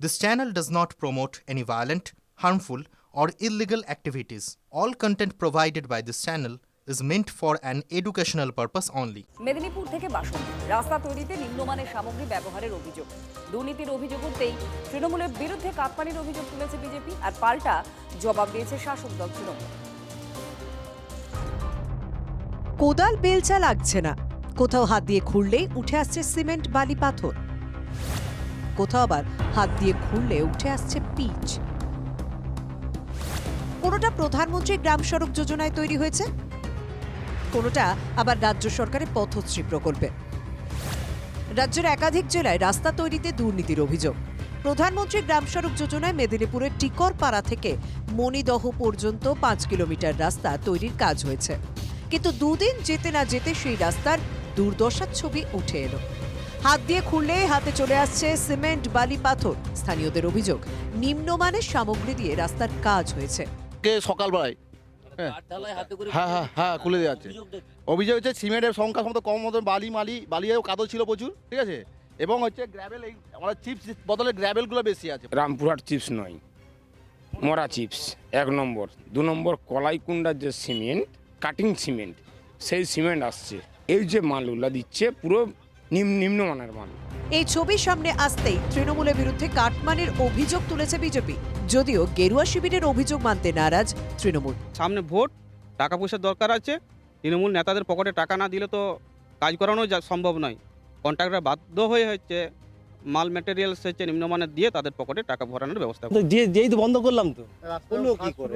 This channel does not promote any violent, harmful, or illegal activities. All content provided by this channel is meant for an educational purpose only. Medinipur থেকে বাসন্তী রাস্তা তৈরিতে নিম্নমানের সামগ্রী ব্যবহারের অভিযোগ, দুর্নীতির অভিযোগ উঠতেই তৃণমূলের বিরুদ্ধে কাটমানির অভিযোগ তুলেছে বিজেপি, আর পাল্টা জবাব দিয়েছে শাসক দল তৃণমূল। কোদাল বেলচা লাগছে না, কোথাও হাত দিয়ে খুঁড়লেই উঠে আসছে সিমেন্ট বালি পাথর, কোথাও আবার হাত দিয়ে খুঁড়লে উঠে আসছে পিচ। কোনোটা প্রধানমন্ত্রী গ্রাম সড়ক যোজনায় তৈরি হয়েছে, কোনোটা আবার রাজ্য সরকারের পথশ্রী প্রকল্পে। রাজ্যের একাধিক জেলায় রাস্তা তৈরিতে দুর্নীতির অভিযোগ। প্রধানমন্ত্রী গ্রাম সড়ক যোজনায় মেদিনীপুরের টিকরপাড়া থেকে মণিদহ পর্যন্ত 5 কিলোমিটার রাস্তা তৈরির কাজ হয়েছে, কিন্তু দুদিন যেতে না যেতে সেই রাস্তার দুর্দশার ছবি উঠে এলো। হাত দিয়ে খুঁড়লে হাতে চলে আসছে সিমেন্ট বালি পাথর। স্থানীয়দের অভিযোগ, নিম্নমানের সামগ্রী দিয়ে রাস্তার কাজ হয়েছে। সকালবেলায় হ্যাঁ খুলে দেওয়া যাচ্ছে। অভিযোগ হচ্ছে সিমেন্টের সংখ্যা মতো কম মতো, বালিও কাদো ছিল প্রচুর, ঠিক আছে, এবং হচ্ছে গ্র্যাভেল, এই আমাদের চিপস বদলে গ্র্যাভেলগুলো বেশি আছে। রামপুরহাট চিপস নয়, মরা চিপস 1 নম্বর। 2 নম্বর কলাইকুণ্ডার যে সিমেন্ট, কাটিং সিমেন্ট, সেই সিমেন্ট আসছে। এই যে মালগুলা দিচ্ছে পুরো নিম্নমানের মাল। এই ছবি সামনে আসতেই তৃণমূলের বিরুদ্ধে কাটমানির অভিযোগ তুলেছে বিজেপি, যদিও গেরুয়া শিবিরের অভিযোগ মানতে নারাজ তৃণমূল। সামনে ভোট, টাকা পয়সার দরকার আছে, তৃণমূল নেতাদের পকেটে টাকা না দিলে তো কাজ করানো সম্ভব নয়। কন্ট্রাক্টর বাধ্য হয়ে হচ্ছে মাল ম্যাটেরিয়ালস হচ্ছে নিম্নমানের দিয়ে তাদের পকেটে টাকা ভরানোর ব্যবস্থা করে। যেই তো বন্ধ করলাম তো কি করে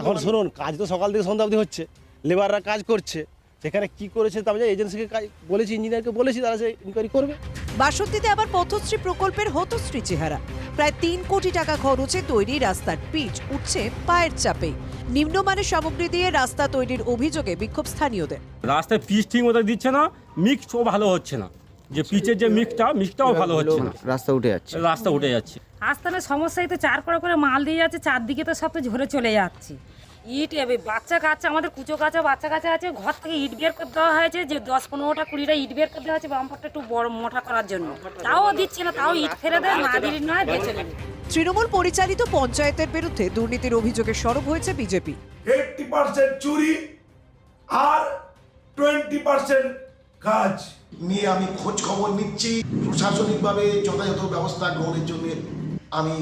এখন শুনুন, কাজ তো সকাল থেকে সন্ধ্যা অবধি হচ্ছে, লেবাররা কাজ করছে, সেখানে কি করেছে তারপরে এজেন্সিকে বলেছি, ইঞ্জিনিয়ারকে বলেছি, তারা সে ইনকোয়ারি করবে। বাসন্তীতে আবার পথশ্রী প্রকল্পের হতশ্রী চেহারা। প্রায় 3 কোটি টাকা খরচে তৈরি রাস্তার পিচ উঠছে পায়ের চাপে। নিম্নমানের সামগ্রী দিয়ে রাস্তা তৈরির অভিযোগে বিক্ষোভ স্থানীয়দের। রাস্তায় পিচ ঠিক মতো দিচ্ছে না, মিক্সও ভালো হচ্ছে না, যে পিচের যে মিক্সটাও ভালো হচ্ছে না, রাস্তা উঠে যাচ্ছে। রাস্তার সমস্যায় তো 4 করে মাল দিয়ে যাচ্ছে, চারদিকে তো সব তো ঝরে চলে যাচ্ছে। ইট বাচ্চা কাচ্চা, আমাদের কুচো কাচ্চা বাচ্চা কাচ্চা আছে, ঘর থেকে ইট বের করে দেওয়া হয়েছে, যে 10-15টা 20টা ইট বের করে দেওয়া হয়েছে বামপাটটা একটু বড় মোটা করার জন্য, তাও দিচ্ছে না, তাও ইট ফেলে দেয়, না দিলি নয় বেঁচে নেবে। তৃণমূল পরিচালিত পঞ্চায়েতের বিরুদ্ধে দুর্নীতির অভিযোগে সরব হয়েছে বিজেপি। 80% চুরি আর 20% কাজ নিয়ে আমি খোঁজ খবর নিচ্ছি। প্রশাসনিকভাবে যথাযথ ব্যবস্থা গ্রহণের জন্য আমি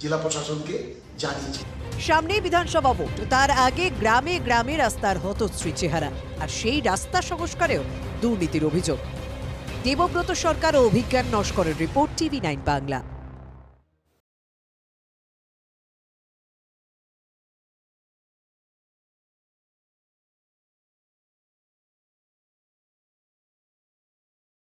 জেলা প্রশাসনকে জানিয়েছি। সামনেই বিধানসভা ভোট, তার আগে গ্রামে গ্রামে রাস্তার হতশ্রী চেহারা, আর সেই রাস্তা সংস্কারেও দুর্নীতির অভিযোগ। দেবব্রত সরকার ও অভিজ্ঞান নস্করের রিপোর্ট, TV9 বাংলা।